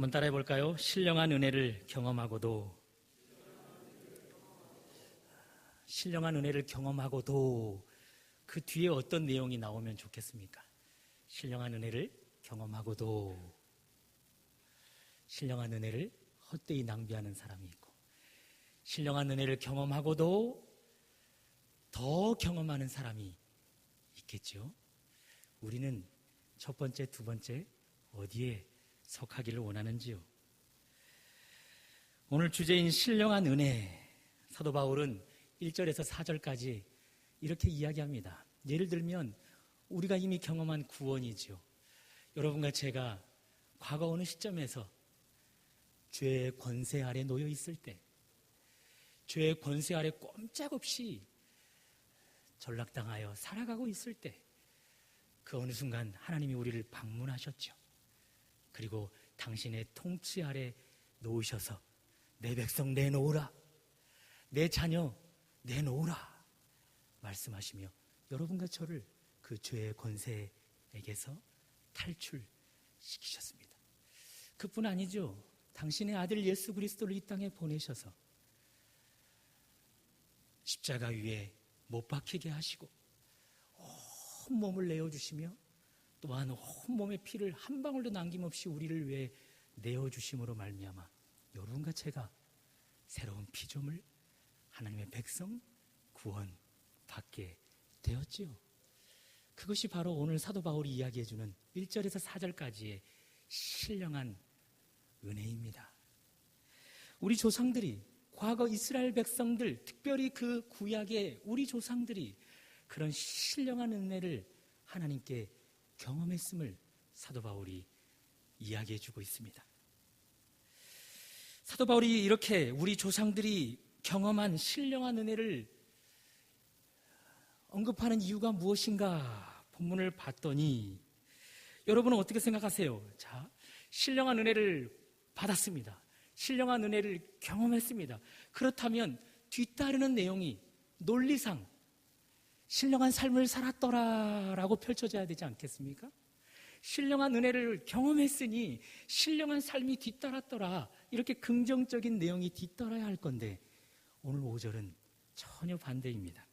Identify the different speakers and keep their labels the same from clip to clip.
Speaker 1: 한번 따라해 볼까요? 신령한 은혜를 경험하고도 그 뒤에 어떤 내용이 나오면 좋겠습니까? 신령한 은혜를 경험하고도 신령한 은혜를 헛되이 낭비하는 사람이 있고, 신령한 은혜를 경험하고도 더 경험하는 사람이 있겠죠. 우리는 첫 번째, 두 번째 어디에 속하기를 원하는지요? 오늘 주제인 신령한 은혜, 사도 바울은 1절에서 4절까지 이렇게 이야기합니다. 예를 들면 우리가 이미 경험한 구원이죠. 여러분과 제가 과거 어느 시점에서 죄의 권세 아래 놓여 있을 때, 죄의 권세 아래 꼼짝없이 전락당하여 살아가고 있을 때, 그 어느 순간 하나님이 우리를 방문하셨죠. 그리고 당신의 통치 아래 놓으셔서 내 백성 내놓으라, 내 자녀 내놓으라 말씀하시며 여러분과 저를 그 죄의 권세에게서 탈출시키셨습니다. 그뿐 아니죠. 당신의 아들 예수 그리스도를 이 땅에 보내셔서 십자가 위에 못 박히게 하시고 온몸을 내어주시며 또한 온몸의 피를 한 방울도 남김없이 우리를 위해 내어주심으로 말미암아 여러분과 제가 새로운 피조물, 하나님의 백성 구원받게 되었지요. 그것이 바로 오늘 사도 바울이 이야기해주는 1절에서 4절까지의 신령한 은혜입니다. 우리 조상들이, 과거 이스라엘 백성들, 특별히 그 구약의 우리 조상들이 그런 신령한 은혜를 하나님께 경험했음을 사도 바울이 이야기해주고 있습니다. 사도 바울이 이렇게 우리 조상들이 경험한 신령한 은혜를 언급하는 이유가 무엇인가 본문을 봤더니 여러분은 어떻게 생각하세요? 자, 신령한 은혜를 받았습니다. 신령한 은혜를 경험했습니다. 그렇다면 뒤따르는 내용이 논리상 신령한 삶을 살았더라라고 펼쳐져야 되지 않겠습니까? 신령한 은혜를 경험했으니 신령한 삶이 뒤따랐더라, 이렇게 긍정적인 내용이 뒤따라야 할 건데 오늘 5절은 전혀 반대입니다.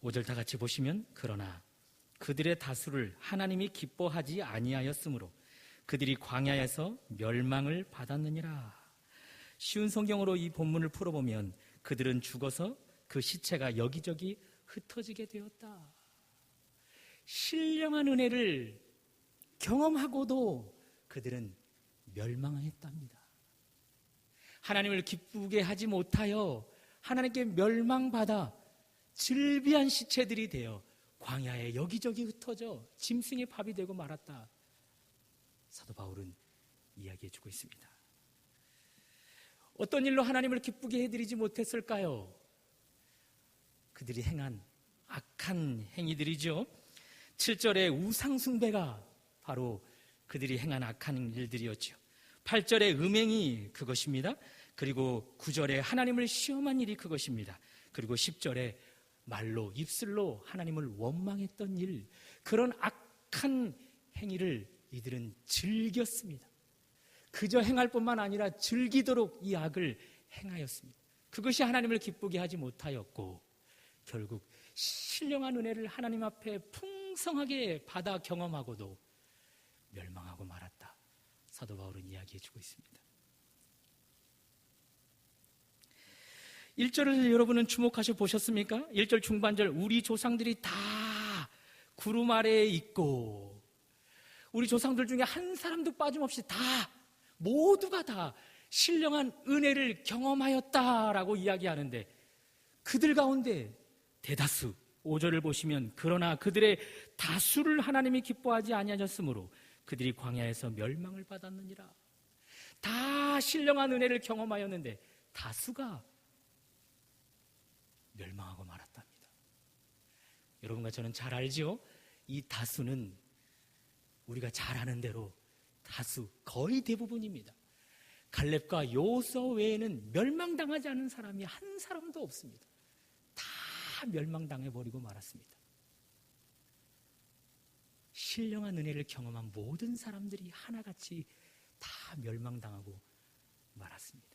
Speaker 1: 5절 다 같이 보시면, 그러나 그들의 다수를 하나님이 기뻐하지 아니하였으므로 그들이 광야에서 멸망을 받았느니라. 쉬운 성경으로 이 본문을 풀어보면 그들은 죽어서 그 시체가 여기저기 흩어지게 되었다. 신령한 은혜를 경험하고도 그들은 멸망했답니다. 하나님을 기쁘게 하지 못하여 하나님께 멸망받아 즐비한 시체들이 되어 광야에 여기저기 흩어져 짐승의 밥이 되고 말았다. 사도 바울은 이야기해주고 있습니다. 어떤 일로 하나님을 기쁘게 해드리지 못했을까요? 그들이 행한 악한 행위들이죠. 7절의 우상숭배가 바로 그들이 행한 악한 일들이었죠. 8절의 음행이 그것입니다. 그리고 9절에 하나님을 시험한 일이 그것입니다. 그리고 10절에 말로, 입술로 하나님을 원망했던 일, 그런 악한 행위를 이들은 즐겼습니다. 그저 행할 뿐만 아니라 즐기도록 이 악을 행하였습니다. 그것이 하나님을 기쁘게 하지 못하였고 결국 신령한 은혜를 하나님 앞에 풍성하게 받아 경험하고도 멸망하고 말았다. 사도 바울은 이야기해주고 있습니다. 1절을 여러분은 주목하셔 보셨습니까? 1절 중반절, 우리 조상들이 다 구름 아래에 있고, 우리 조상들 중에 한 사람도 빠짐없이 다, 모두가 다 신령한 은혜를 경험하였다라고 이야기하는데, 그들 가운데 대다수, 5절을 보시면 그러나 그들의 다수를 하나님이 기뻐하지 아니하셨으므로 그들이 광야에서 멸망을 받았느니라. 다 신령한 은혜를 경험하였는데 다수가 멸망하고 말았답니다. 여러분과 저는 잘 알죠? 이 다수는 우리가 잘 아는 대로 다수, 거의 대부분입니다. 갈렙과 여호수아 외에는 멸망당하지 않은 사람이 한 사람도 없습니다. 다 멸망당해버리고 말았습니다. 신령한 은혜를 경험한 모든 사람들이 하나같이 다 멸망당하고 말았습니다.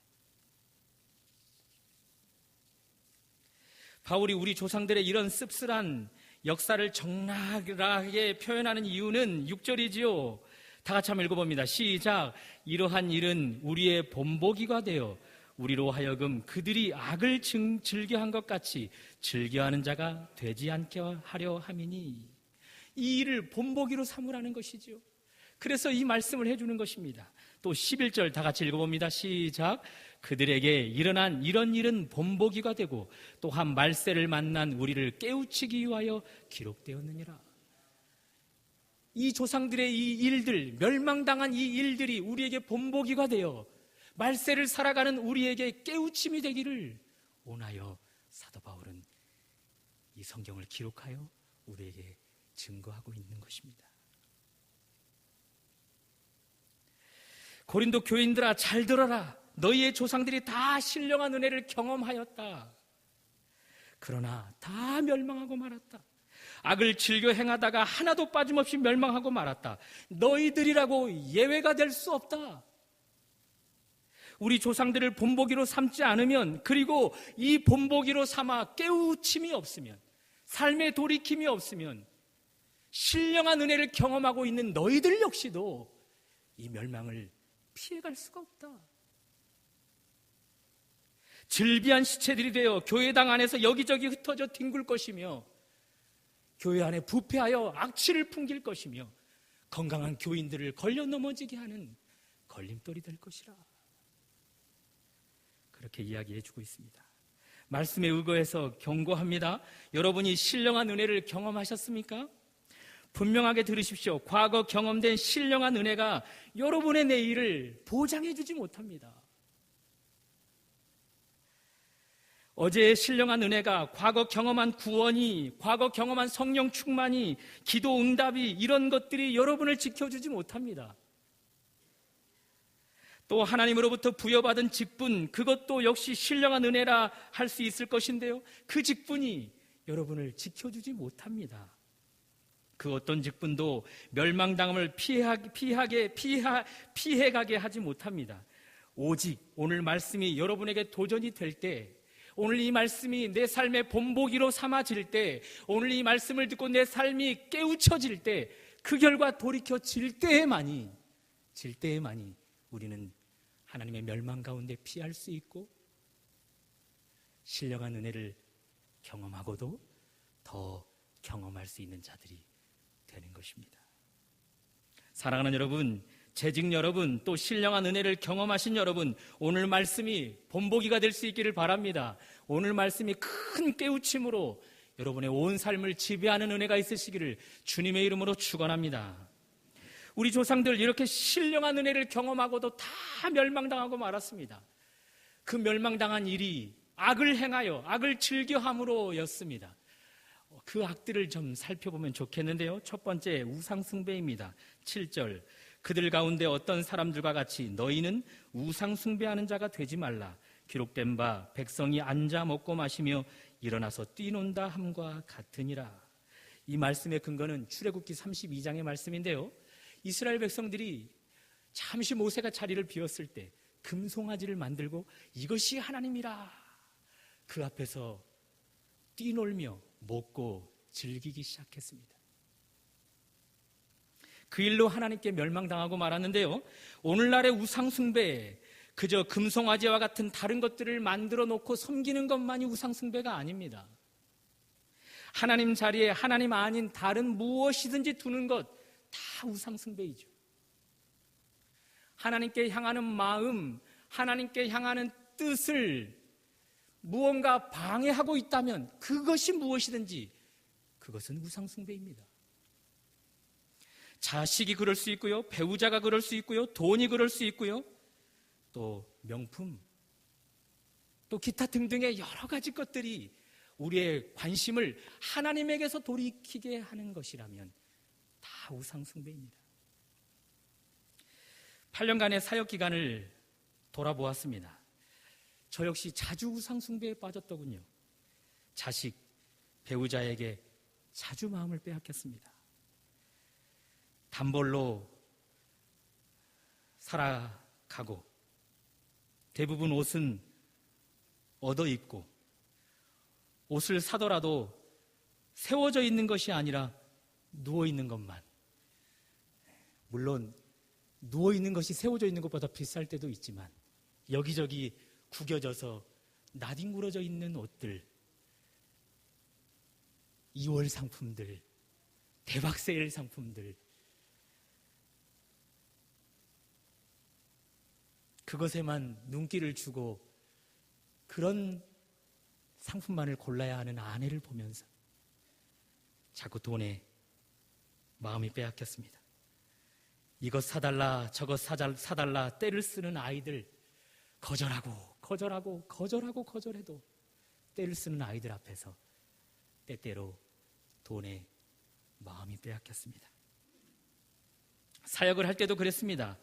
Speaker 1: 바울이 우리 조상들의 이런 씁쓸한 역사를 적나라하게 표현하는 이유는 6절이지요. 다 같이 한번 읽어봅니다. 시작. 이러한 일은 우리의 본보기가 되어 우리로 하여금 그들이 악을 즐겨한 것 같이 즐겨하는 자가 되지 않게 하려 함이니, 이 일을 본보기로 삼으라는 것이죠. 그래서 이 말씀을 해주는 것입니다. 또 11절 다 같이 읽어봅니다. 시작. 그들에게 일어난 이런 일은 본보기가 되고 또한 말세를 만난 우리를 깨우치기 위하여 기록되었느니라. 이 조상들의 이 일들, 멸망당한 이 일들이 우리에게 본보기가 되어 말세를 살아가는 우리에게 깨우침이 되기를 원하여 사도 바울은 이 성경을 기록하여 우리에게 증거하고 있는 것입니다. 고린도 교인들아, 잘 들어라. 너희의 조상들이 다 신령한 은혜를 경험하였다. 그러나 다 멸망하고 말았다. 악을 즐겨 행하다가 하나도 빠짐없이 멸망하고 말았다. 너희들이라고 예외가 될 수 없다. 우리 조상들을 본보기로 삼지 않으면, 그리고 이 본보기로 삼아 깨우침이 없으면, 삶의 돌이킴이 없으면 신령한 은혜를 경험하고 있는 너희들 역시도 이 멸망을 피해갈 수가 없다. 즐비한 시체들이 되어 교회당 안에서 여기저기 흩어져 뒹굴 것이며, 교회 안에 부패하여 악취를 풍길 것이며, 건강한 교인들을 걸려 넘어지게 하는 걸림돌이 될 것이라. 그렇게 이야기해 주고 있습니다. 말씀에 의거해서 경고합니다. 여러분이 신령한 은혜를 경험하셨습니까? 분명하게 들으십시오. 과거 경험된 신령한 은혜가 여러분의 내일을 보장해 주지 못합니다. 어제의 신령한 은혜가, 과거 경험한 구원이, 과거 경험한 성령 충만이, 기도 응답이, 이런 것들이 여러분을 지켜주지 못합니다. 또 하나님으로부터 부여받은 직분, 그것도 역시 신령한 은혜라 할 수 있을 것인데요, 그 직분이 여러분을 지켜주지 못합니다. 그 어떤 직분도 멸망당함을 피해가게 하지 못합니다. 오직 오늘 말씀이 여러분에게 도전이 될 때, 오늘 이 말씀이 내 삶의 본보기로 삼아질 때, 오늘 이 말씀을 듣고 내 삶이 깨우쳐질 때, 그 결과 돌이켜질 때에만이 우리는 하나님의 멸망 가운데 피할 수 있고, 신령한 은혜를 경험하고도 더 경험할 수 있는 자들이 되는 것입니다. 사랑하는 여러분, 재직 여러분, 또 신령한 은혜를 경험하신 여러분, 오늘 말씀이 본보기가 될 수 있기를 바랍니다. 오늘 말씀이 큰 깨우침으로 여러분의 온 삶을 지배하는 은혜가 있으시기를 주님의 이름으로 축원합니다. 우리 조상들 이렇게 신령한 은혜를 경험하고도 다 멸망당하고 말았습니다. 그 멸망당한 일이 악을 행하여 악을 즐겨함으로였습니다. 그 악들을 좀 살펴보면 좋겠는데요, 첫 번째, 우상숭배입니다. 7절, 그들 가운데 어떤 사람들과 같이 너희는 우상숭배하는 자가 되지 말라. 기록된 바 백성이 앉아 먹고 마시며 일어나서 뛰논다 함과 같으니라. 이 말씀의 근거는 출애굽기 32장의 말씀인데요, 이스라엘 백성들이 잠시 모세가 자리를 비웠을 때 금송아지를 만들고 이것이 하나님이라 그 앞에서 뛰놀며 먹고 즐기기 시작했습니다. 그 일로 하나님께 멸망당하고 말았는데요, 오늘날의 우상숭배, 그저 금송아지와 같은 다른 것들을 만들어 놓고 섬기는 것만이 우상숭배가 아닙니다. 하나님 자리에 하나님 아닌 다른 무엇이든지 두는 것 다 우상숭배이죠. 하나님께 향하는 마음, 하나님께 향하는 뜻을 무언가 방해하고 있다면 그것이 무엇이든지 그것은 우상숭배입니다. 자식이 그럴 수 있고요, 배우자가 그럴 수 있고요, 돈이 그럴 수 있고요, 또 명품, 또 기타 등등의 여러 가지 것들이 우리의 관심을 하나님에게서 돌이키게 하는 것이라면 다 우상숭배입니다. 8년간의 사역기간을 돌아보았습니다. 저 역시 자주 우상숭배에 빠졌더군요. 자식, 배우자에게 자주 마음을 빼앗겼습니다. 단벌로 살아가고 대부분 옷은 얻어 입고 옷을 사더라도 세워져 있는 것이 아니라 누워 있는 것만. 물론 누워 있는 것이 세워져 있는 것보다 비쌀 때도 있지만 여기저기 구겨져서 나뒹굴어져 있는 옷들, 2월 상품들, 대박 세일 상품들, 그것에만 눈길을 주고 그런 상품만을 골라야 하는 아내를 보면서 자꾸 돈에 마음이 빼앗겼습니다. 이것 사달라 저것 사달라 떼를 쓰는 아이들, 거절하고 거절해도 떼를 쓰는 아이들 앞에서 때때로 돈에 마음이 빼앗겼습니다. 사역을 할 때도 그랬습니다.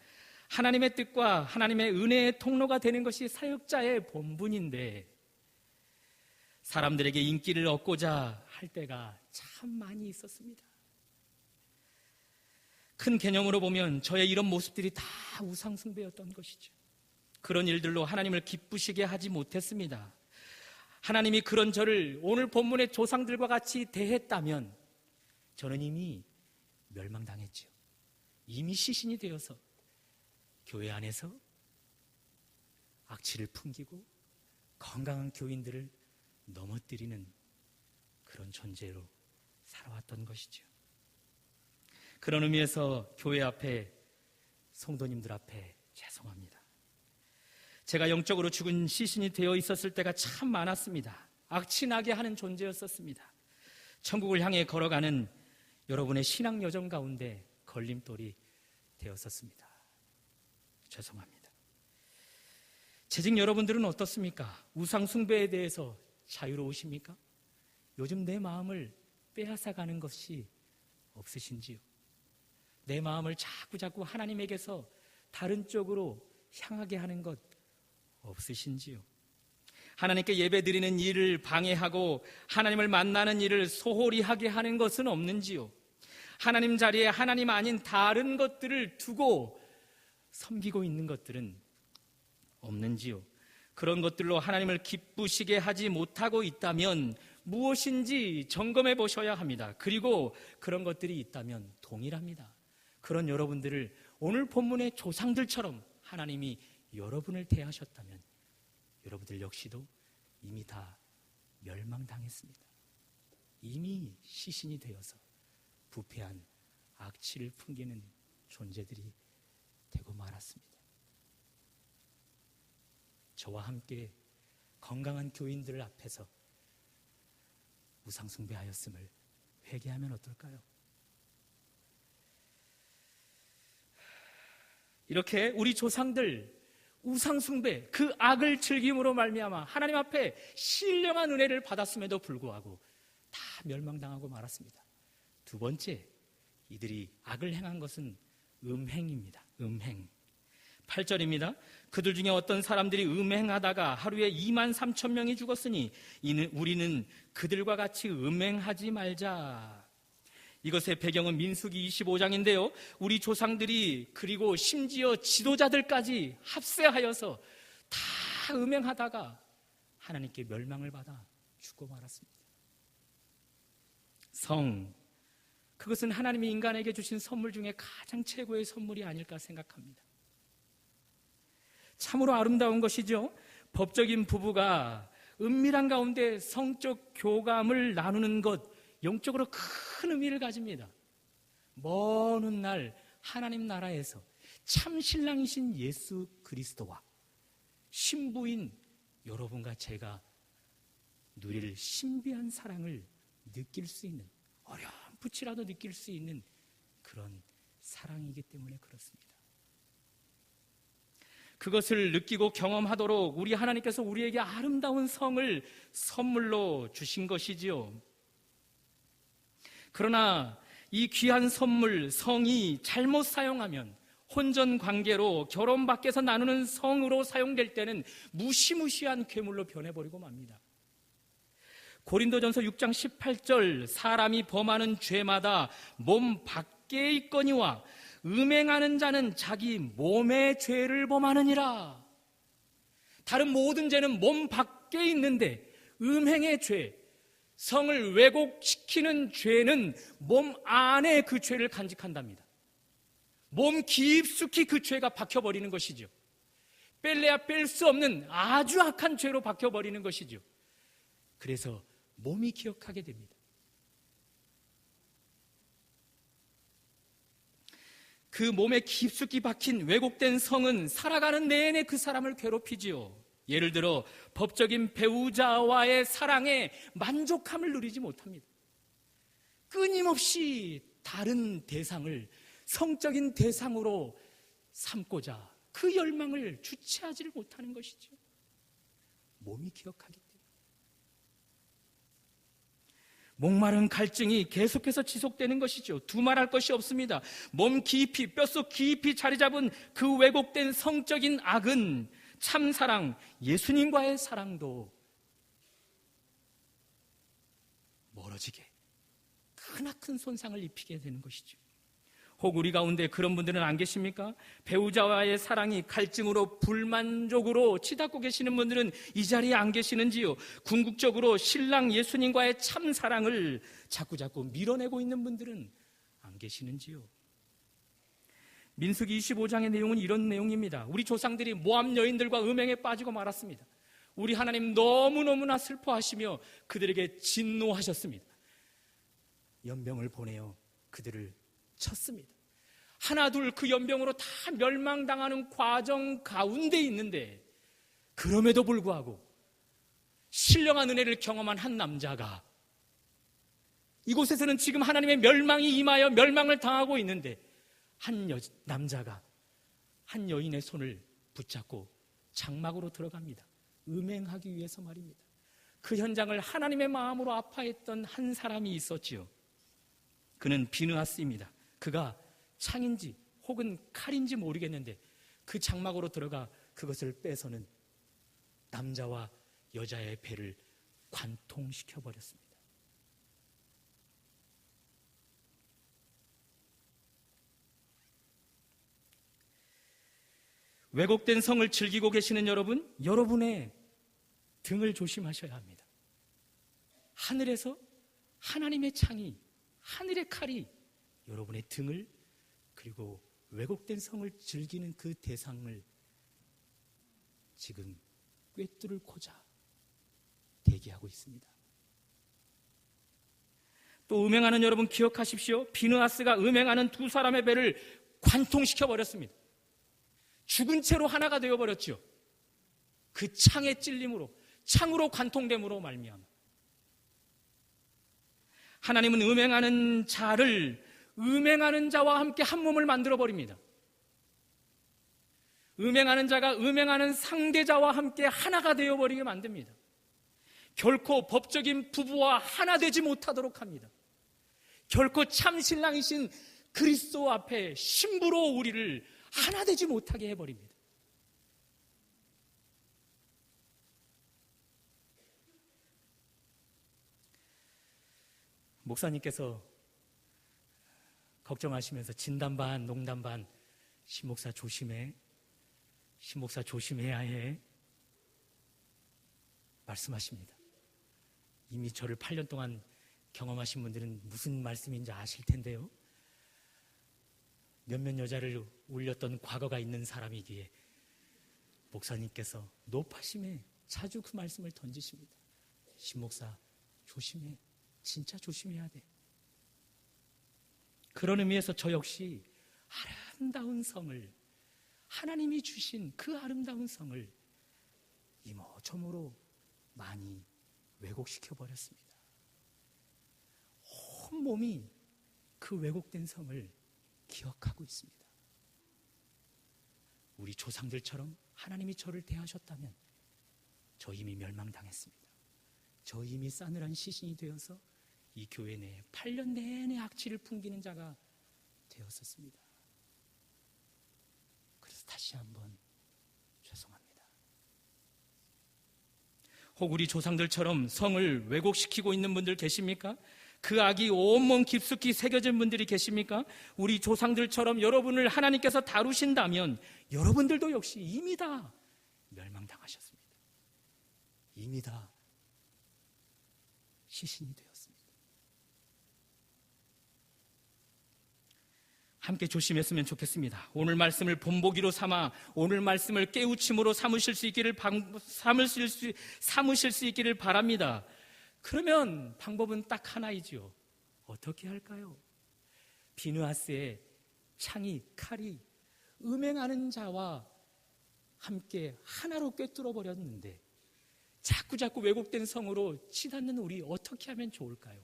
Speaker 1: 하나님의 뜻과 하나님의 은혜의 통로가 되는 것이 사역자의 본분인데 사람들에게 인기를 얻고자 할 때가 참 많이 있었습니다. 큰 개념으로 보면 저의 이런 모습들이 다 우상숭배였던 것이죠. 그런 일들로 하나님을 기쁘시게 하지 못했습니다. 하나님이 그런 저를 오늘 본문의 조상들과 같이 대했다면 저는 이미 멸망당했죠. 이미 시신이 되어서 교회 안에서 악취를 풍기고 건강한 교인들을 넘어뜨리는 그런 존재로 살아왔던 것이죠. 그런 의미에서 교회 앞에, 성도님들 앞에 죄송합니다. 제가 영적으로 죽은 시신이 되어 있었을 때가 참 많았습니다. 악취나게 하는 존재였었습니다. 천국을 향해 걸어가는 여러분의 신앙 여정 가운데 걸림돌이 되었었습니다. 죄송합니다. 재직 여러분들은 어떻습니까? 우상 숭배에 대해서 자유로우십니까? 요즘 내 마음을 빼앗아가는 것이 없으신지요? 내 마음을 자꾸 하나님에게서 다른 쪽으로 향하게 하는 것 없으신지요? 하나님께 예배 드리는 일을 방해하고 하나님을 만나는 일을 소홀히 하게 하는 것은 없는지요? 하나님 자리에 하나님 아닌 다른 것들을 두고 섬기고 있는 것들은 없는지요? 그런 것들로 하나님을 기쁘시게 하지 못하고 있다면 무엇인지 점검해 보셔야 합니다. 그리고 그런 것들이 있다면 동일합니다. 그런 여러분들을 오늘 본문의 조상들처럼 하나님이 여러분을 대하셨다면 여러분들 역시도 이미 다 멸망당했습니다. 이미 시신이 되어서 부패한 악취를 풍기는 존재들이 되고 말았습니다. 저와 함께 건강한 교인들 앞에서 우상숭배하였음을 회개하면 어떨까요? 이렇게 우리 조상들 우상숭배, 그 악을 즐김으로 말미암아 하나님 앞에 신령한 은혜를 받았음에도 불구하고 다 멸망당하고 말았습니다. 두 번째, 이들이 악을 행한 것은 음행입니다. 음행. 8절입니다. 그들 중에 어떤 사람들이 음행하다가 하루에 23,000명이 죽었으니 우리는 그들과 같이 음행하지 말자. 이것의 배경은 민수기 25장인데요. 우리 조상들이 그리고 심지어 지도자들까지 합세하여서 다 음행하다가 하나님께 멸망을 받아 죽고 말았습니다. 성, 그것은 하나님이 인간에게 주신 선물 중에 가장 최고의 선물이 아닐까 생각합니다. 참으로 아름다운 것이죠. 법적인 부부가 은밀한 가운데 성적 교감을 나누는 것, 영적으로 큰 의미를 가집니다. 먼 훗날 하나님 나라에서 참 신랑이신 예수 그리스도와 신부인 여러분과 제가 누릴 신비한 사랑을 느낄 수 있는, 어렴풋이라도 느낄 수 있는 그런 사랑이기 때문에 그렇습니다. 그것을 느끼고 경험하도록 우리 하나님께서 우리에게 아름다운 성을 선물로 주신 것이지요. 그러나 이 귀한 선물, 성이 잘못 사용하면 혼전 관계로 결혼 밖에서 나누는 성으로 사용될 때는 무시무시한 괴물로 변해버리고 맙니다. 고린도전서 6장 18절, 사람이 범하는 죄마다 몸 밖에 있거니와 음행하는 자는 자기 몸의 죄를 범하느니라. 다른 모든 죄는 몸 밖에 있는데 음행의 죄, 성을 왜곡시키는 죄는 몸 안에 그 죄를 간직한답니다. 몸 깊숙이 그 죄가 박혀버리는 것이죠. 뺄래야 뺄 수 없는 아주 악한 죄로 박혀버리는 것이죠. 그래서 몸이 기억하게 됩니다. 그 몸에 깊숙이 박힌 왜곡된 성은 살아가는 내내 그 사람을 괴롭히지요. 예를 들어 법적인 배우자와의 사랑에 만족함을 누리지 못합니다. 끊임없이 다른 대상을 성적인 대상으로 삼고자 그 열망을 주체하지를 못하는 것이죠. 몸이 기억하기 때문에. 목마른 갈증이 계속해서 지속되는 것이죠. 두말할 것이 없습니다. 몸 깊이, 뼛속 깊이 자리 잡은 그 왜곡된 성적인 악은 참사랑, 예수님과의 사랑도 멀어지게 크나큰 손상을 입히게 되는 것이죠. 혹 우리 가운데 그런 분들은 안 계십니까? 배우자와의 사랑이 갈증으로 불만족으로 치닫고 계시는 분들은 이 자리에 안 계시는지요? 궁극적으로 신랑 예수님과의 참사랑을 자꾸자꾸 밀어내고 있는 분들은 안 계시는지요? 민수기 25장의 내용은 이런 내용입니다. 우리 조상들이 모압 여인들과 음행에 빠지고 말았습니다. 우리 하나님 너무너무나 슬퍼하시며 그들에게 진노하셨습니다. 연병을 보내어 그들을 쳤습니다. 하나둘 그 연병으로 다 멸망당하는 과정 가운데 있는데 그럼에도 불구하고 신령한 은혜를 경험한 한 남자가 이곳에서는 지금 하나님의 멸망이 임하여 멸망을 당하고 있는데 남자가 한 여인의 손을 붙잡고 장막으로 들어갑니다. 음행하기 위해서 말입니다. 그 현장을 하나님의 마음으로 아파했던 한 사람이 있었지요. 그는 비느하스입니다. 그가 창인지 혹은 칼인지 모르겠는데 그 장막으로 들어가 그것을 빼서는 남자와 여자의 배를 관통시켜버렸습니다. 왜곡된 성을 즐기고 계시는 여러분, 여러분의 등을 조심하셔야 합니다. 하늘에서 하나님의 창이, 하늘의 칼이 여러분의 등을 그리고 왜곡된 성을 즐기는 그 대상을 지금 꿰뚫고자 대기하고 있습니다. 또 음행하는 여러분 기억하십시오. 비느하스가 음행하는 두 사람의 배를 관통시켜버렸습니다. 죽은 채로 하나가 되어버렸죠. 그 창의 찔림으로, 창으로 관통됨으로 말미암아 하나님은 음행하는 자를 음행하는 자와 함께 한 몸을 만들어버립니다. 음행하는 자가 음행하는 상대자와 함께 하나가 되어버리게 만듭니다. 결코 법적인 부부와 하나 되지 못하도록 합니다. 결코 참 신랑이신 그리스도 앞에 신부로 우리를 하나 되지 못하게 해버립니다. 목사님께서 걱정하시면서 진담 반 농담 반 신목사 조심해, 신목사 조심해야 해 말씀하십니다. 이미 저를 8년 동안 경험하신 분들은 무슨 말씀인지 아실 텐데요. 몇몇 여자를 울렸던 과거가 있는 사람이기에 목사님께서 높아심에 자주 그 말씀을 던지십니다. 신목사 조심해, 진짜 조심해야 돼. 그런 의미에서 저 역시 아름다운 성을, 하나님이 주신 그 아름다운 성을 이모저모로 많이 왜곡시켜버렸습니다. 온몸이 그 왜곡된 성을 기억하고 있습니다. 우리 조상들처럼 하나님이 저를 대하셨다면 저 이미 멸망당했습니다. 저 이미 싸늘한 시신이 되어서 이 교회 내에 8년 내내 악취를 풍기는 자가 되었었습니다. 그래서 다시 한번 죄송합니다. 혹 우리 조상들처럼 성을 왜곡시키고 있는 분들 계십니까? 그 악이 온몸 깊숙이 새겨진 분들이 계십니까? 우리 조상들처럼 여러분을 하나님께서 다루신다면 여러분들도 역시 이미 다 멸망당하셨습니다. 이미 다 시신이 되었습니다. 함께 조심했으면 좋겠습니다. 오늘 말씀을 본보기로 삼아 오늘 말씀을 깨우침으로 삼으실 수 있기를 바랍니다. 그러면 방법은 딱 하나이죠. 어떻게 할까요? 비느하스의 창이 칼이 음행하는 자와 함께 하나로 꿰뚫어 버렸는데 자꾸 왜곡된 성으로 치닫는 우리 어떻게 하면 좋을까요?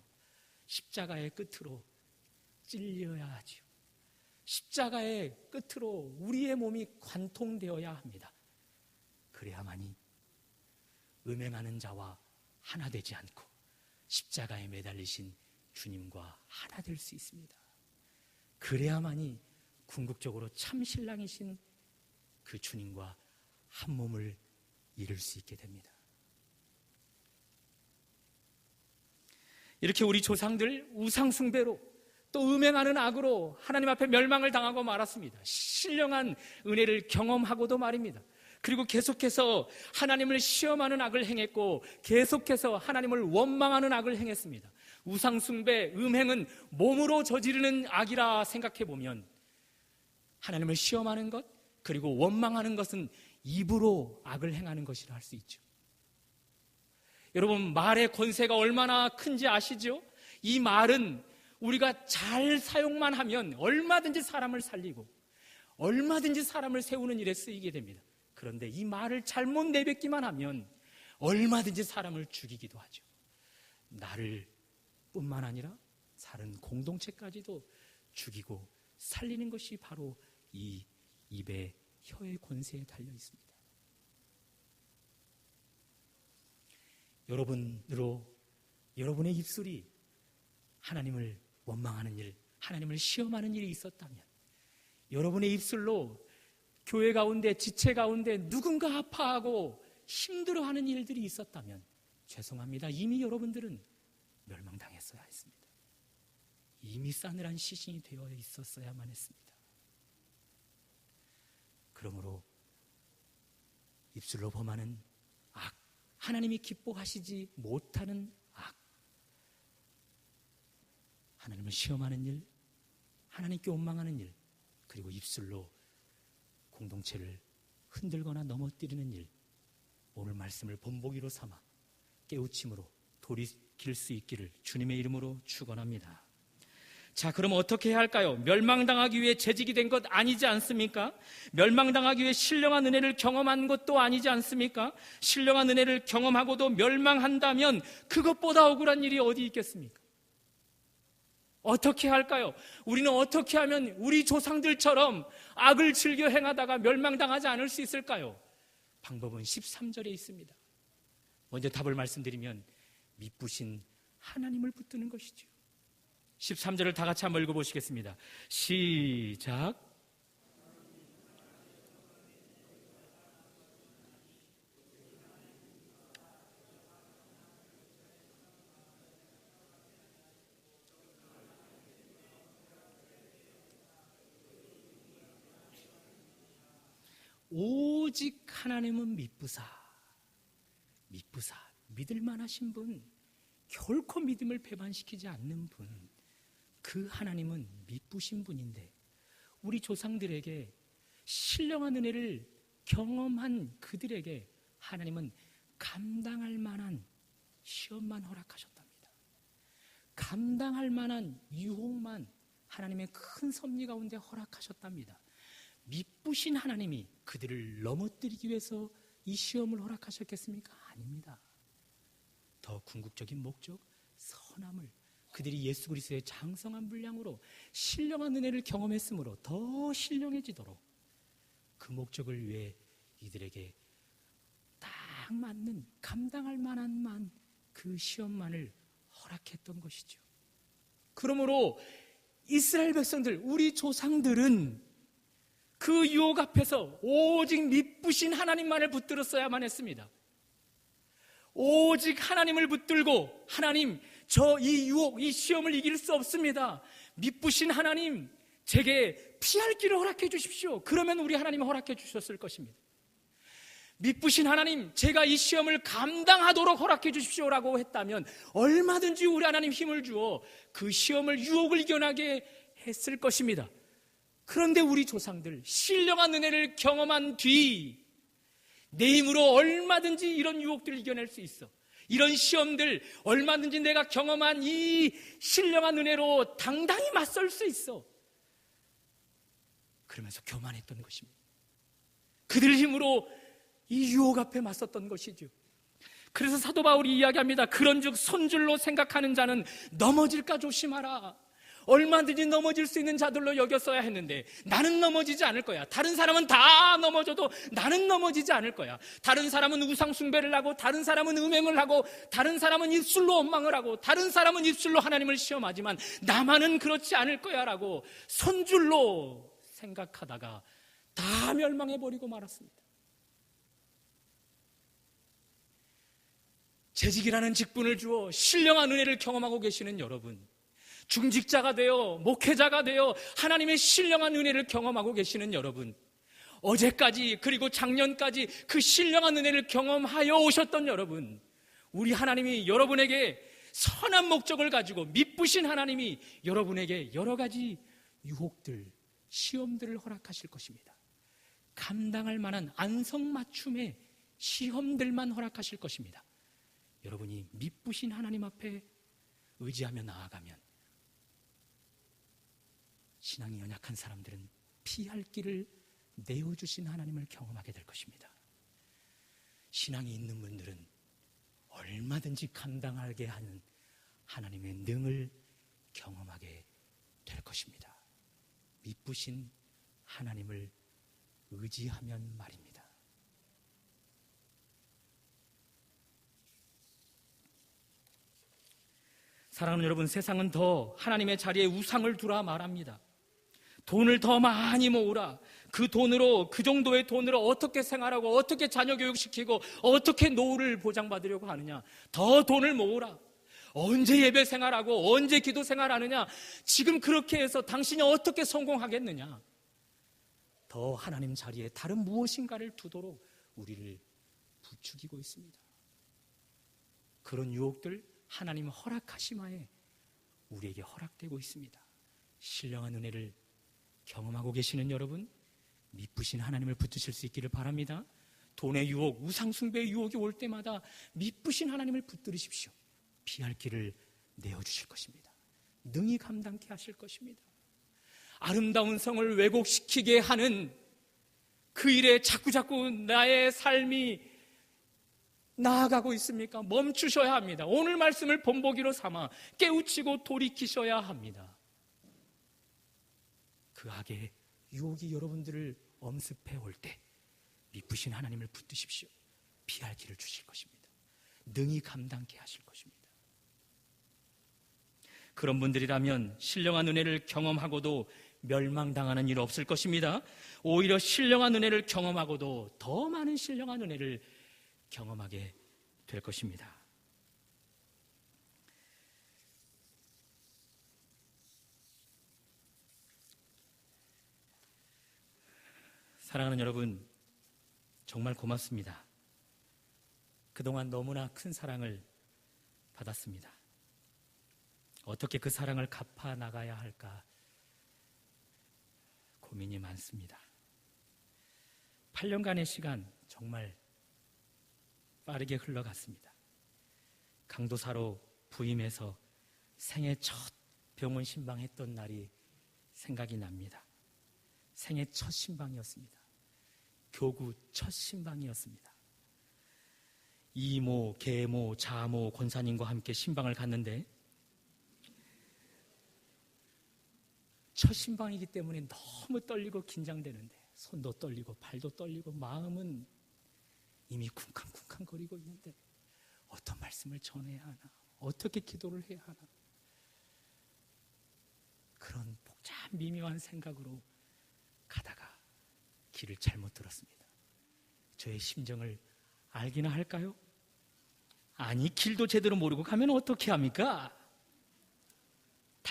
Speaker 1: 십자가의 끝으로 찔려야 하죠. 십자가의 끝으로 우리의 몸이 관통되어야 합니다. 그래야만이 음행하는 자와 하나 되지 않고 십자가에 매달리신 주님과 하나 될 수 있습니다. 그래야만이 궁극적으로 참 신랑이신 그 주님과 한 몸을 이룰 수 있게 됩니다. 이렇게 우리 조상들 우상숭배로 또 음행하는 악으로 하나님 앞에 멸망을 당하고 말았습니다. 신령한 은혜를 경험하고도 말입니다. 그리고 계속해서 하나님을 시험하는 악을 행했고 계속해서 하나님을 원망하는 악을 행했습니다. 우상숭배, 음행은 몸으로 저지르는 악이라 생각해보면 하나님을 시험하는 것 그리고 원망하는 것은 입으로 악을 행하는 것이라 할 수 있죠. 여러분, 말의 권세가 얼마나 큰지 아시죠? 이 말은 우리가 잘 사용만 하면 얼마든지 사람을 살리고 얼마든지 사람을 세우는 일에 쓰이게 됩니다. 그런데 이 말을 잘못 내뱉기만 하면 얼마든지 사람을 죽이기도 하죠. 나를 뿐만 아니라 다른 공동체까지도 죽이고 살리는 것이 바로 이 입의 혀의 권세에 달려 있습니다. 여러분의 입술이 하나님을 원망하는 일, 하나님을 시험하는 일이 있었다면 여러분의 입술로 교회 가운데, 지체 가운데 누군가 아파하고 힘들어하는 일들이 있었다면 죄송합니다. 이미 여러분들은 멸망당했어야 했습니다. 이미 싸늘한 시신이 되어 있었어야만 했습니다. 그러므로 입술로 범하는 악, 하나님이 기뻐하시지 못하는 악, 하나님을 시험하는 일, 하나님께 원망하는 일, 그리고 입술로 공동체를 흔들거나 넘어뜨리는 일, 오늘 말씀을 본보기로 삼아 깨우침으로 돌이킬 수 있기를 주님의 이름으로 축원합니다. 자, 그럼 어떻게 해야 할까요? 멸망당하기 위해 재직이 된 것 아니지 않습니까? 멸망당하기 위해 신령한 은혜를 경험한 것도 아니지 않습니까? 신령한 은혜를 경험하고도 멸망한다면 그것보다 억울한 일이 어디 있겠습니까? 어떻게 할까요? 우리는 어떻게 하면 우리 조상들처럼 악을 즐겨 행하다가 멸망당하지 않을 수 있을까요? 방법은 13절에 있습니다. 먼저 답을 말씀드리면 미쁘신 하나님을 붙드는 것이죠. 13절을 다 같이 한번 읽어보시겠습니다. 시작. 오직 하나님은 미쁘사, 믿을만하신 분, 결코 믿음을 배반시키지 않는 분, 그 하나님은 미쁘신 분인데 우리 조상들에게 신령한 은혜를 경험한 그들에게 하나님은 감당할 만한 시험만 허락하셨답니다. 감당할 만한 유혹만 하나님의 큰 섭리 가운데 허락하셨답니다. 미쁘신 하나님이 그들을 넘어뜨리기 위해서 이 시험을 허락하셨겠습니까? 아닙니다. 더 궁극적인 목적, 선함을 그들이 예수 그리스도의 장성한 분량으로 신령한 은혜를 경험했으므로 더 신령해지도록 그 목적을 위해 이들에게 딱 맞는 감당할 만한 그 시험만을 허락했던 것이죠. 그러므로 이스라엘 백성들, 우리 조상들은 그 유혹 앞에서 오직 미쁘신 하나님만을 붙들었어야만 했습니다. 오직 하나님을 붙들고 하나님, 저 이 유혹, 이 시험을 이길 수 없습니다. 미쁘신 하나님, 제게 피할 길을 허락해 주십시오. 그러면 우리 하나님은 허락해 주셨을 것입니다. 미쁘신 하나님, 제가 이 시험을 감당하도록 허락해 주십시오라고 했다면 얼마든지 우리 하나님 힘을 주어 그 시험을, 유혹을 이겨나게 했을 것입니다. 그런데 우리 조상들 신령한 은혜를 경험한 뒤 내 힘으로 얼마든지 이런 유혹들을 이겨낼 수 있어, 이런 시험들 얼마든지 내가 경험한 이 신령한 은혜로 당당히 맞설 수 있어, 그러면서 교만했던 것입니다. 그들 힘으로 이 유혹 앞에 맞섰던 것이죠. 그래서 사도 바울이 이야기합니다. 그런즉 손줄로 생각하는 자는 넘어질까 조심하라. 얼마든지 넘어질 수 있는 자들로 여겼어야 했는데 나는 넘어지지 않을 거야. 다른 사람은 다 넘어져도 나는 넘어지지 않을 거야. 다른 사람은 우상 숭배를 하고, 다른 사람은 음행을 하고, 다른 사람은 입술로 원망을 하고, 다른 사람은 입술로 하나님을 시험하지만 나만은 그렇지 않을 거야 라고 손줄로 생각하다가 다 멸망해버리고 말았습니다. 재직이라는 직분을 주어 신령한 은혜를 경험하고 계시는 여러분, 중직자가 되어 목회자가 되어 하나님의 신령한 은혜를 경험하고 계시는 여러분, 어제까지 그리고 작년까지 그 신령한 은혜를 경험하여 오셨던 여러분, 우리 하나님이 여러분에게 선한 목적을 가지고 미쁘신 하나님이 여러분에게 여러 가지 유혹들, 시험들을 허락하실 것입니다. 감당할 만한 안성맞춤의 시험들만 허락하실 것입니다. 여러분이 미쁘신 하나님 앞에 의지하며 나아가면 신앙이 연약한 사람들은 피할 길을 내어주신 하나님을 경험하게 될 것입니다. 신앙이 있는 분들은 얼마든지 감당하게 하는 하나님의 능을 경험하게 될 것입니다. 미쁘신 하나님을 의지하면 말입니다. 사랑하는 여러분, 세상은 더 하나님의 자리에 우상을 두라 말합니다. 돈을 더 많이 모으라. 그 돈으로, 그 정도의 돈으로 어떻게 생활하고 어떻게 자녀 교육시키고 어떻게 노후를 보장받으려고 하느냐. 더 돈을 모으라. 언제 예배 생활하고 언제 기도 생활하느냐. 지금 그렇게 해서 당신이 어떻게 성공하겠느냐. 더 하나님 자리에 다른 무엇인가를 두도록 우리를 부추기고 있습니다. 그런 유혹들 하나님 허락하심하에 우리에게 허락되고 있습니다. 신령한 은혜를 경험하고 계시는 여러분, 미쁘신 하나님을 붙드실 수 있기를 바랍니다. 돈의 유혹, 우상숭배의 유혹이 올 때마다 미쁘신 하나님을 붙들으십시오. 피할 길을 내어주실 것입니다. 능히 감당케 하실 것입니다. 아름다운 성을 왜곡시키게 하는 그 일에 자꾸자꾸 나의 삶이 나아가고 있습니까? 멈추셔야 합니다. 오늘 말씀을 본보기로 삼아 깨우치고 돌이키셔야 합니다. 그 악의 유혹이 여러분들을 엄습해 올 때 미쁘신 하나님을 붙드십시오. 피할 길을 주실 것입니다. 능히 감당케 하실 것입니다. 그런 분들이라면 신령한 은혜를 경험하고도 멸망당하는 일 없을 것입니다. 오히려 신령한 은혜를 경험하고도 더 많은 신령한 은혜를 경험하게 될 것입니다. 사랑하는 여러분, 정말 고맙습니다. 그동안 너무나 큰 사랑을 받았습니다. 어떻게 그 사랑을 갚아 나가야 할까 고민이 많습니다. 8년간의 시간 정말 빠르게 흘러갔습니다. 강도사로 부임해서 생애 첫 병원 신방했던 날이 생각이 납니다. 생애 첫 신방이었습니다. 교구 첫 신방이었습니다. 이모, 계모, 자모, 권사님과 함께 신방을 갔는데 첫 신방이기 때문에 너무 떨리고 긴장되는데 손도 떨리고 발도 떨리고 마음은 이미 쿵쾅쿵쾅 거리고 있는데 어떤 말씀을 전해야 하나, 어떻게 기도를 해야 하나, 그런 복잡 미묘한 생각으로 가다가 길을 잘못 들었습니다. 저의 심정을 알기나 할까요? 아니, 길도 제대로 모르고 가면 어떻게 합니까?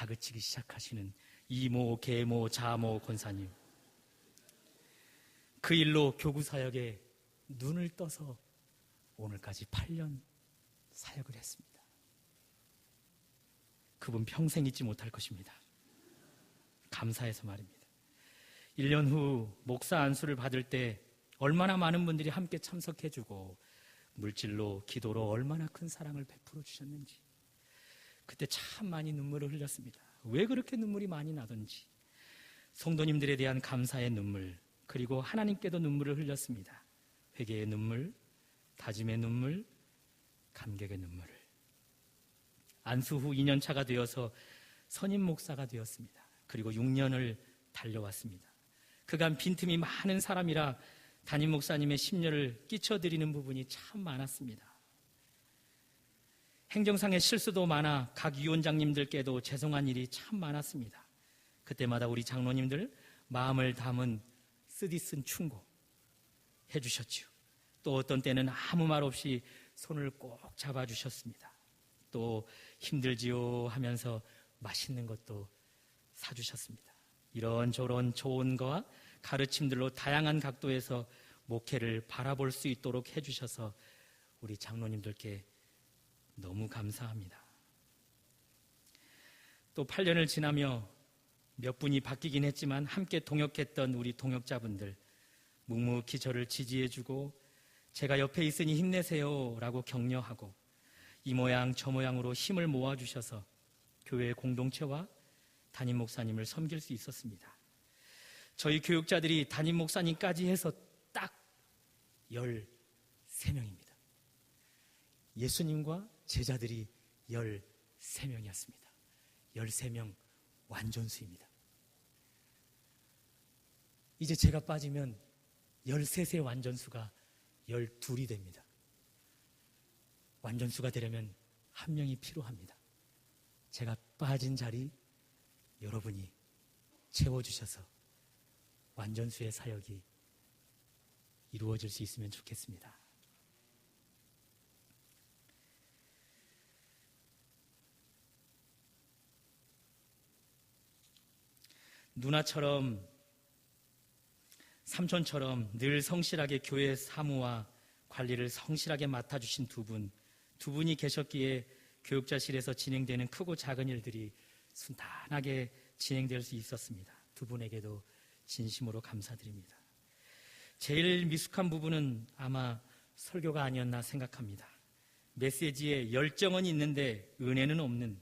Speaker 1: 다그치기 시작하시는 이모, 계모, 자모 권사님. 그 일로 교구 사역에 눈을 떠서 오늘까지 8년 사역을 했습니다. 그분 평생 잊지 못할 것입니다. 감사해서 말입니다. 1년 후 목사 안수를 받을 때 얼마나 많은 분들이 함께 참석해주고 물질로 기도로 얼마나 큰 사랑을 베풀어 주셨는지 그때 참 많이 눈물을 흘렸습니다. 왜 그렇게 눈물이 많이 나던지 성도님들에 대한 감사의 눈물, 그리고 하나님께도 눈물을 흘렸습니다. 회개의 눈물, 다짐의 눈물, 감격의 눈물을. 안수 후 2년 차가 되어서 선임 목사가 되었습니다. 그리고 6년을 달려왔습니다. 그간 빈틈이 많은 사람이라 담임 목사님의 심려를 끼쳐드리는 부분이 참 많았습니다. 행정상의 실수도 많아 각 위원장님들께도 죄송한 일이 참 많았습니다. 그때마다 우리 장로님들 마음을 담은 쓰디쓴 충고 해주셨지요. 또 어떤 때는 아무 말 없이 손을 꼭 잡아주셨습니다. 또 힘들지요 하면서 맛있는 것도 사주셨습니다. 이런저런 좋은 거와 가르침들로 다양한 각도에서 목회를 바라볼 수 있도록 해주셔서 우리 장로님들께 너무 감사합니다. 또 8년을 지나며 몇 분이 바뀌긴 했지만 함께 동역했던 우리 동역자분들 묵묵히 저를 지지해주고 제가 옆에 있으니 힘내세요 라고 격려하고 이 모양 저 모양으로 힘을 모아주셔서 교회 공동체와 담임 목사님을 섬길 수 있었습니다. 저희 교육자들이 담임 목사님까지 해서 딱 13명입니다. 예수님과 제자들이 13명이었습니다. 13명 완전수입니다. 이제 제가 빠지면 13세 완전수가 12이 됩니다. 완전수가 되려면 한 명이 필요합니다. 제가 빠진 자리 여러분이 채워주셔서 완전수의 사역이 이루어질 수 있으면 좋겠습니다. 누나처럼 삼촌처럼 늘 성실하게 교회 사무와 관리를 성실하게 맡아주신 두 분이 계셨기에 교육자실에서 진행되는 크고 작은 일들이 순탄하게 진행될 수 있었습니다. 두 분에게도 진심으로 감사드립니다. 제일 미숙한 부분은 아마 설교가 아니었나 생각합니다. 메시지에 열정은 있는데 은혜는 없는,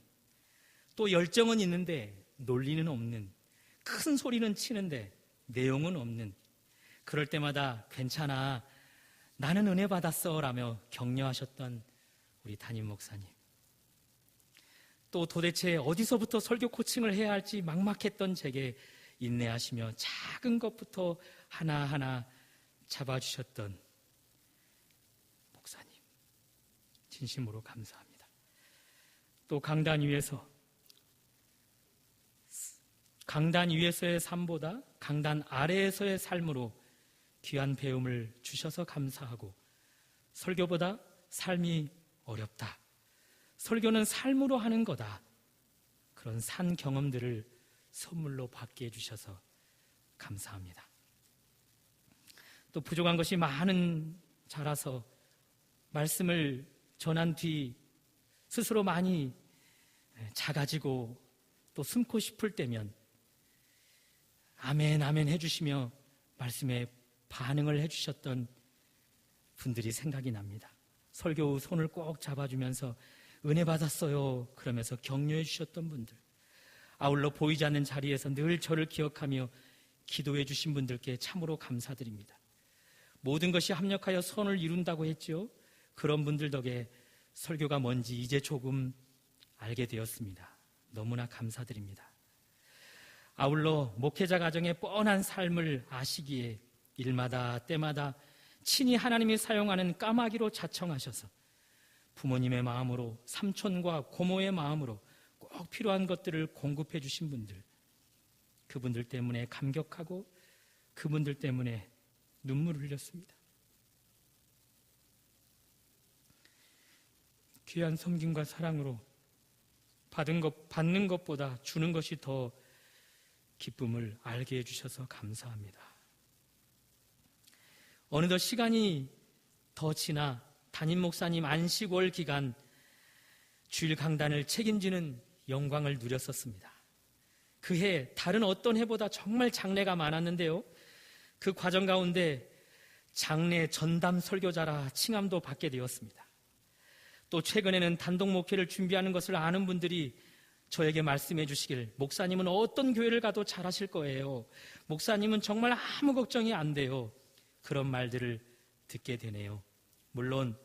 Speaker 1: 또 열정은 있는데 논리는 없는, 큰 소리는 치는데 내용은 없는, 그럴 때마다 괜찮아, 나는 은혜 받았어 라며 격려하셨던 우리 담임 목사님. 또 도대체 어디서부터 설교 코칭을 해야 할지 막막했던 제게 인내하시며 작은 것부터 하나하나 잡아주셨던 목사님, 진심으로 감사합니다. 또 강단 위에서의 삶보다 강단 아래에서의 삶으로 귀한 배움을 주셔서 감사하고, 설교보다 삶이 어렵다, 설교는 삶으로 하는 거다, 그런 산 경험들을 선물로 받게 해주셔서 감사합니다. 또 부족한 것이 많은 자라서 말씀을 전한 뒤 스스로 많이 작아지고 또 숨고 싶을 때면 아멘 아멘 해주시며 말씀에 반응을 해주셨던 분들이 생각이 납니다. 설교 후 손을 꼭 잡아주면서 은혜 받았어요 그러면서 격려해 주셨던 분들, 아울러 보이지 않는 자리에서 늘 저를 기억하며 기도해 주신 분들께 참으로 감사드립니다. 모든 것이 합력하여 선을 이룬다고 했죠. 그런 분들 덕에 설교가 뭔지 이제 조금 알게 되었습니다. 너무나 감사드립니다. 아울러 목회자 가정의 뻔한 삶을 아시기에 일마다 때마다 친히 하나님이 사용하는 까마귀로 자청하셔서 부모님의 마음으로, 삼촌과 고모의 마음으로 꼭 필요한 것들을 공급해 주신 분들, 그분들 때문에 감격하고 그분들 때문에 눈물을 흘렸습니다. 귀한 섬김과 사랑으로 받는 것보다 주는 것이 더 기쁨을 알게 해주셔서 감사합니다. 어느덧 시간이 더 지나 담임 목사님 안식월 기간 주일 강단을 책임지는 영광을 누렸었습니다. 그 해 다른 어떤 해보다 정말 장례가 많았는데요. 그 과정 가운데 장례 전담 설교자라 칭함도 받게 되었습니다. 또 최근에는 단독 목회를 준비하는 것을 아는 분들이 저에게 말씀해 주시길, 목사님은 어떤 교회를 가도 잘하실 거예요. 목사님은 정말 아무 걱정이 안 돼요. 그런 말들을 듣게 되네요. 물론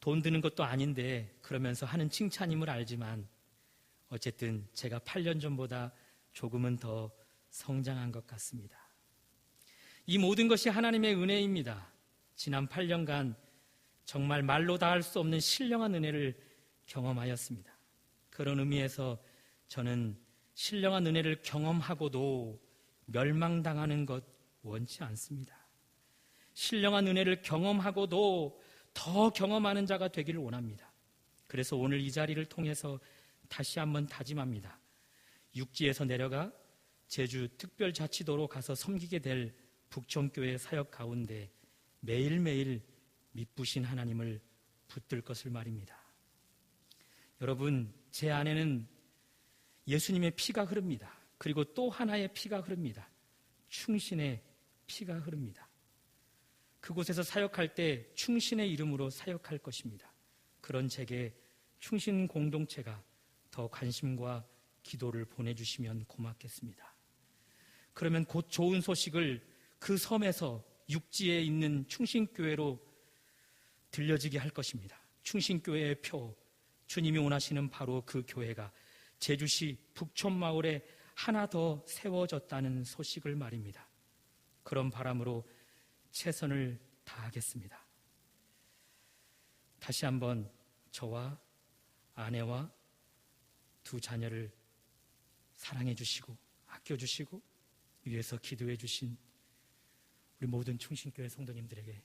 Speaker 1: 돈 드는 것도 아닌데 그러면서 하는 칭찬임을 알지만 어쨌든 제가 8년 전보다 조금은 더 성장한 것 같습니다. 이 모든 것이 하나님의 은혜입니다. 지난 8년간 정말 말로 다 할 수 없는 신령한 은혜를 경험하였습니다. 그런 의미에서 저는 신령한 은혜를 경험하고도 멸망당하는 것 원치 않습니다. 신령한 은혜를 경험하고도 더 경험하는 자가 되기를 원합니다. 그래서 오늘 이 자리를 통해서 다시 한번 다짐합니다. 육지에서 내려가 제주 특별자치도로 가서 섬기게 될 북촌교회 사역 가운데 매일매일 미쁘신 하나님을 붙들 것을 말입니다. 여러분, 제 안에는 예수님의 피가 흐릅니다. 그리고 또 하나의 피가 흐릅니다. 충신의 피가 흐릅니다. 그곳에서 사역할 때 충신의 이름으로 사역할 것입니다. 그런 제게 충신 공동체가 더 관심과 기도를 보내주시면 고맙겠습니다. 그러면 곧 좋은 소식을 그 섬에서 육지에 있는 충신교회로 들려지게 할 것입니다. 충신교회의 표, 주님이 원하시는 바로 그 교회가 제주시 북촌마을에 하나 더 세워졌다는 소식을 말입니다. 그런 바람으로 최선을 다하겠습니다. 다시 한번 저와 아내와 두 자녀를 사랑해 주시고 아껴 주시고 위해서 기도해 주신 우리 모든 충신교회 성도님들에게